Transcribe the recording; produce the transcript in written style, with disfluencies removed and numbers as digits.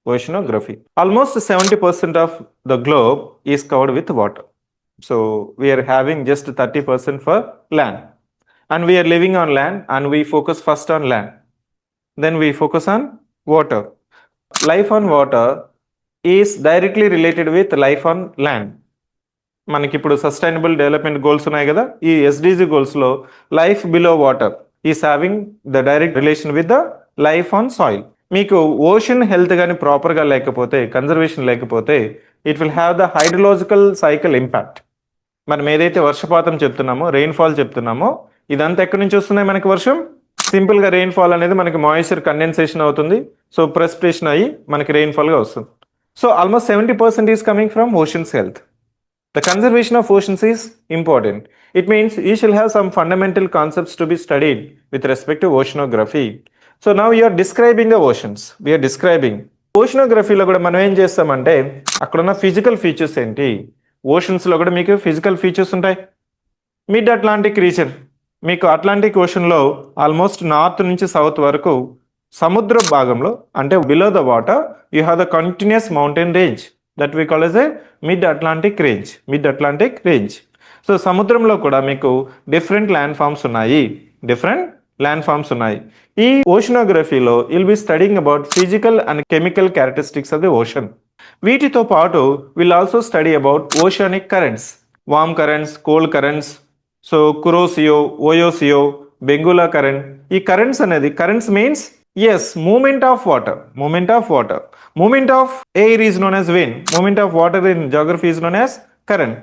oceanography. Almost 70% of the globe is covered with water. So we are having just 30% for land. And we are living on land and we focus first on land. Then we focus on water. Life on water is directly related with life on land. మనకి ఇప్పుడు sustainable development goals ఉన్నాయి కదా, ఈ SDG గోల్స్లో life below water is having the direct relation with the life on soil. మీకు ocean health కానీ ప్రాపర్గా లేకపోతే, కన్జర్వేషన్ లేకపోతే, it will have the hydrological cycle impact. మనం ఏదైతే వర్షపాతం చెప్తున్నామో, రెయిన్ఫాల్ చెప్తున్నామో, ఇదంతా ఎక్కడి నుంచి వస్తున్నాయి మనకి వర్షం? సింపుల్గా రెయిన్ఫాల్ అనేది మనకి మాయిశ్చర్ కండెన్సేషన్ అవుతుంది, సో ప్రెసిపిటేషన్ అయ్యి మనకి రెయిన్ఫాల్గా వస్తుంది. So almost 70% is coming from oceans health. The conservation of oceans is important. It means you shall have some fundamental concepts to be studied with respect to oceanography. So now you are describing the oceans. We are describing. ఓషనోగ్రఫీలో కూడా మనం ఏం చేస్తామంటే అక్కడున్న physical features ఏంటి, ఓషన్స్లో కూడా మీకు physical features ఉంటాయి. మిడ్ అట్లాంటిక్ రీజన్, మీకు అట్లాంటిక్ ఓషన్లో ఆల్మోస్ట్ నార్త్ నుంచి సౌత్ వరకు సముద్ర భాగంలో అంటే below the water you have the continuous mountain range that we call as a mid Atlantic range. So సముద్రంలో కూడా మీకు డిఫరెంట్ ల్యాండ్ ఫామ్స్ ఉన్నాయి. ఈ ఓషనోగ్రఫీలో will be studying about physical and chemical characteristics of the ocean. వీటితో పాటు will also study about oceanic currents, warm currents, cold currents, so Kuroshio, Oyashio, Benguela current. ఈ currents అనేది, currents means yes, movement of water. Movement of air is known as wind. Movement of water in geography is known as current.